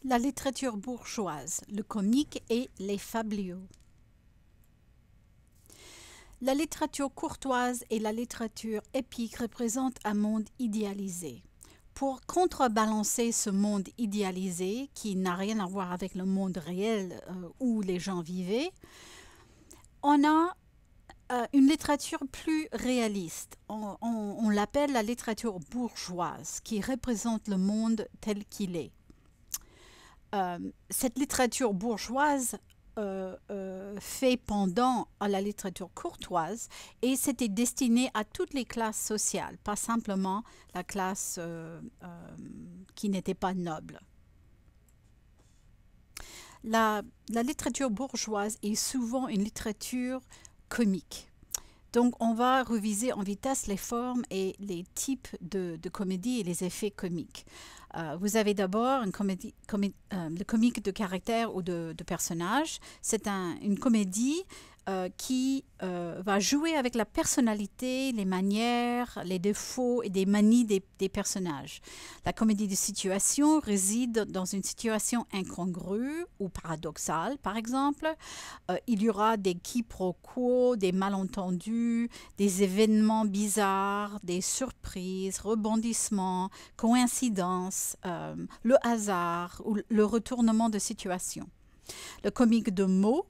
La littérature bourgeoise, le comique et les fabliaux. La littérature courtoise et la littérature épique représentent un monde idéalisé. Pour contrebalancer ce monde idéalisé, qui n'a rien à voir avec le monde réel où les gens vivaient, on a une littérature plus réaliste. On l'appelle la littérature bourgeoise, qui représente le monde tel qu'il est. Cette littérature bourgeoise fait pendant à la littérature courtoise et c'était destiné à toutes les classes sociales, pas simplement la classe qui n'était pas noble. La littérature bourgeoise est souvent une littérature comique. Donc, on va reviser en vitesse les formes et les types de comédie et les effets comiques. Vous avez d'abord le comique de caractère ou de personnage. C'est une comédie qui va jouer avec la personnalité, les manières, les défauts et des manies des personnages. La comédie de situation réside dans une situation incongrue ou paradoxale, par exemple. Il y aura des quiproquos, des malentendus, des événements bizarres, des surprises, rebondissements, coïncidences, le hasard ou le retournement de situation. Le comique de mots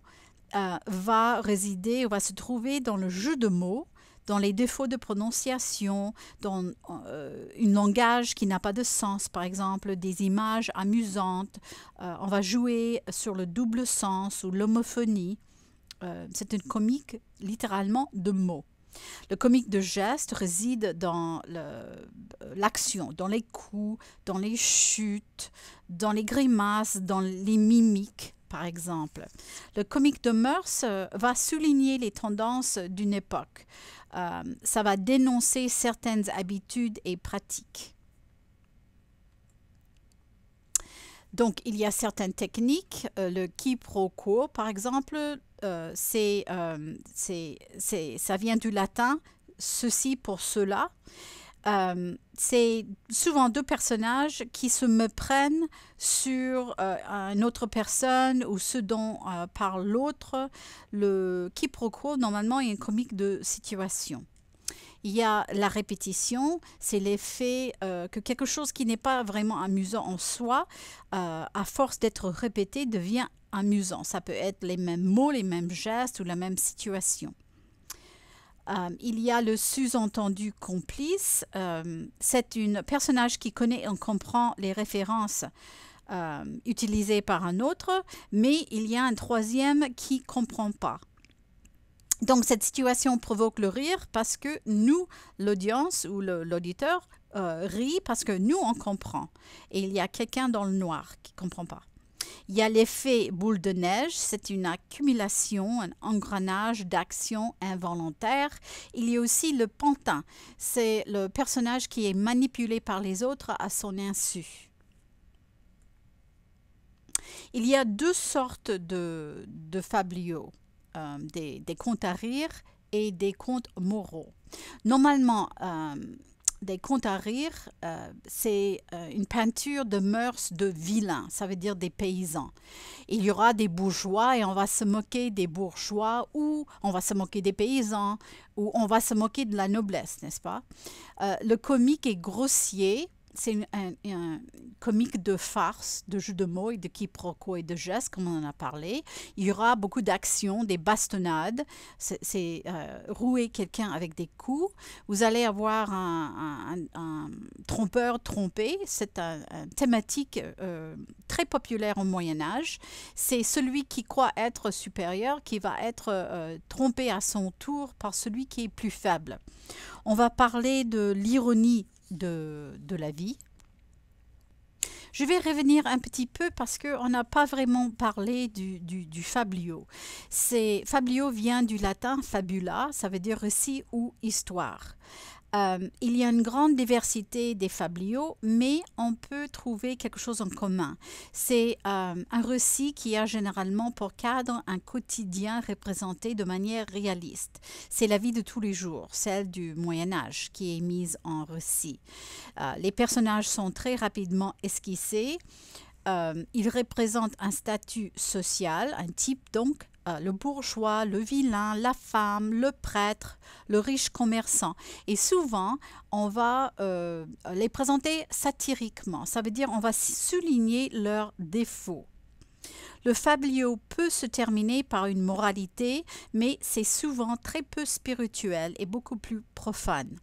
va se trouver dans le jeu de mots, dans les défauts de prononciation, dans un langage qui n'a pas de sens, par exemple des images amusantes. On va jouer sur le double sens ou l'homophonie. C'est une comique littéralement de mots. Le comique de geste réside dans l'action, dans les coups, dans les chutes, dans les grimaces, dans les mimiques, par exemple. Le comique de mœurs va souligner les tendances d'une époque. Ça va dénoncer certaines habitudes et pratiques. Donc, il y a certaines techniques. Le quiproquo, par exemple, ça vient du latin « ceci pour cela ». C'est souvent deux personnages qui se méprennent sur une autre personne ou ce dont parle l'autre. Le quiproquo, normalement, est un comique de situation. Il y a la répétition, c'est l'effet que quelque chose qui n'est pas vraiment amusant en soi, à force d'être répété, devient amusant. Ça peut être les mêmes mots, les mêmes gestes ou la même situation. Il y a le sous-entendu complice. C'est un personnage qui connaît et comprend les références utilisées par un autre, mais il y a un troisième qui ne comprend pas. Donc, cette situation provoque le rire parce que nous, l'audience ou l'auditeur, rit parce que nous, on comprend. Et il y a quelqu'un dans le noir qui ne comprend pas. Il y a l'effet boule de neige, c'est une accumulation, un engrenage d'actions involontaires. Il y a aussi le pantin, c'est le personnage qui est manipulé par les autres à son insu. Il y a deux sortes de fabliaux, des contes à rire et des contes moraux. Normalement, des contes à rire, c'est une peinture de mœurs de vilains, ça veut dire des paysans. Il y aura des bourgeois et on va se moquer des bourgeois ou on va se moquer des paysans ou on va se moquer de la noblesse, n'est-ce pas? Le comique est grossier. C'est un comique de farce, de jeu de mots et de quiproquos et de gestes, comme on en a parlé. Il y aura beaucoup d'actions, des bastonnades. C'est rouer quelqu'un avec des coups. Vous allez avoir un trompeur trompé. C'est une thématique très populaire au Moyen-Âge. C'est celui qui croit être supérieur qui va être trompé à son tour par celui qui est plus faible. On va parler de l'ironie de la vie. Je vais revenir un petit peu parce qu'on n'a pas vraiment parlé du fabliau. Fabliau vient du latin fabula, ça veut dire récit ou histoire. Il y a une grande diversité des fabliaux, mais on peut trouver quelque chose en commun. C'est un récit qui a généralement pour cadre un quotidien représenté de manière réaliste. C'est la vie de tous les jours, celle du Moyen-Âge, qui est mise en récit. Les personnages sont très rapidement esquissés. il représente un statut social, un type donc, le bourgeois, le vilain, la femme, le prêtre, le riche commerçant. Et souvent, on va les présenter satiriquement. Ça veut dire on va souligner leurs défauts. Le fabliau peut se terminer par une moralité, mais c'est souvent très peu spirituel et beaucoup plus profane.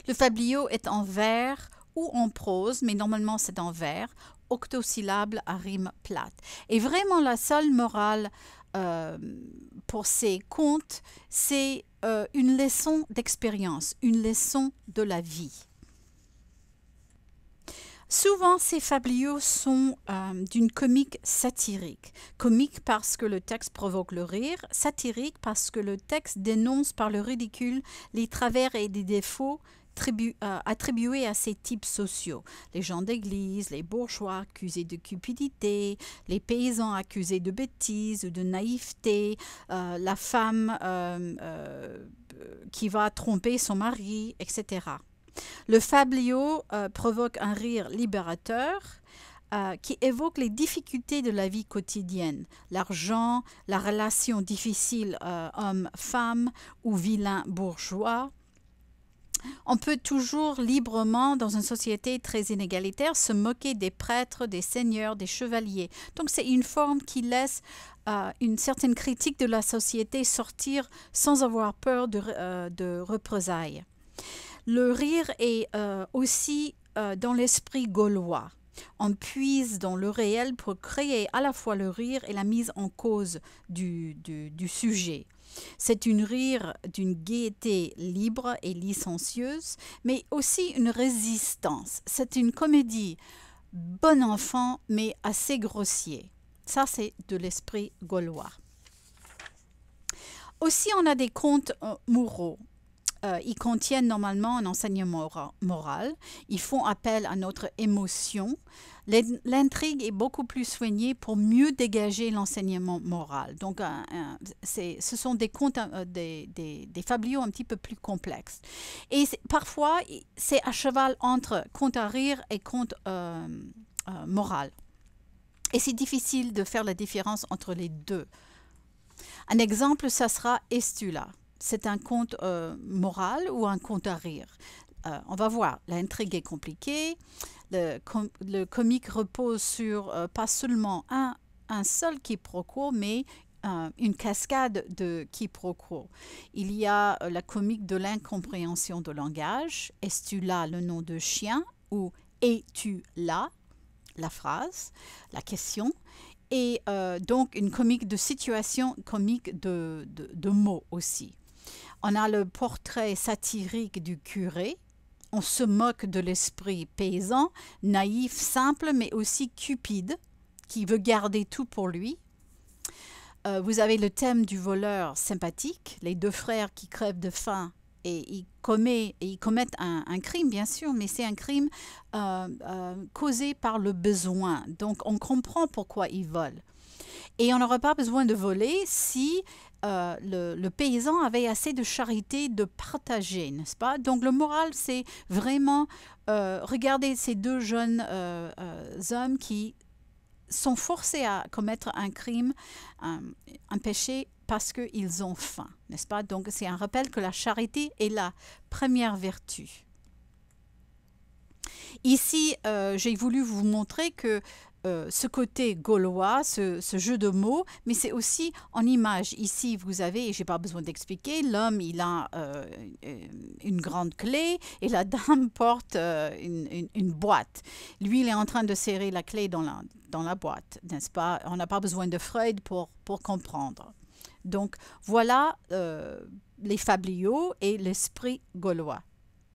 Le fabliau est en vers ou en prose, mais normalement c'est en vers, octosyllabe à rime plate. Et vraiment la seule morale pour ces contes, c'est une leçon d'expérience, une leçon de la vie. Souvent, ces fabliaux sont d'une comique satirique. Comique parce que le texte provoque le rire, satirique parce que le texte dénonce par le ridicule les travers et les défauts attribués à ces types sociaux. Les gens d'église, les bourgeois accusés de cupidité, les paysans accusés de bêtises ou de naïveté, la femme qui va tromper son mari, etc. Le fabliau provoque un rire libérateur qui évoque les difficultés de la vie quotidienne, l'argent, la relation difficile homme-femme ou vilain-bourgeois. On peut toujours librement, dans une société très inégalitaire, se moquer des prêtres, des seigneurs, des chevaliers. Donc c'est une forme qui laisse une certaine critique de la société sortir sans avoir peur de représailles. Le rire est aussi dans l'esprit gaulois. On puise dans le réel pour créer à la fois le rire et la mise en cause du sujet. C'est une rire d'une gaieté libre et licencieuse, mais aussi une résistance. C'est une comédie bon enfant, mais assez grossier. Ça, c'est de l'esprit gaulois. Aussi, on a des contes moraux. Ils contiennent normalement un enseignement moral. Ils font appel à notre émotion. L'intrigue est beaucoup plus soignée pour mieux dégager l'enseignement moral. Donc, ce sont des contes, des fabliaux un petit peu plus complexes. Et parfois, c'est à cheval entre conte à rire et conte moral. Et c'est difficile de faire la différence entre les deux. Un exemple, ça sera Estula. C'est un conte moral ou un conte à rire. On va voir, l'intrigue est compliquée. Le comique repose sur pas seulement un seul quiproquo, mais une cascade de quiproquos. Il y a la comique de l'incompréhension de langage. Es-tu là le nom de chien? Ou es-tu là? La phrase, la question. Et donc une comique de situation, comique de mots aussi. On a le portrait satirique du curé. On se moque de l'esprit paysan, naïf, simple, mais aussi cupide, qui veut garder tout pour lui. Vous avez le thème du voleur sympathique, les deux frères qui crèvent de faim et ils commettent un crime, bien sûr, mais c'est un crime causé par le besoin. Donc, on comprend pourquoi ils volent. Et on n'aurait pas besoin de voler si le paysan avait assez de charité de partager, n'est-ce pas? Donc le moral, c'est vraiment regarder ces deux jeunes hommes qui sont forcés à commettre un crime, un péché parce qu'ils ont faim, n'est-ce pas? Donc c'est un rappel que la charité est la première vertu. Ici, j'ai voulu vous montrer que ce côté gaulois, ce jeu de mots, mais c'est aussi en image. Ici, vous avez, et je n'ai pas besoin d'expliquer, l'homme, il a une grande clé et la dame porte une boîte. Lui, il est en train de serrer la clé dans la boîte, n'est-ce pas? On n'a pas besoin de Freud pour comprendre. Donc, voilà les fabliaux et l'esprit gaulois.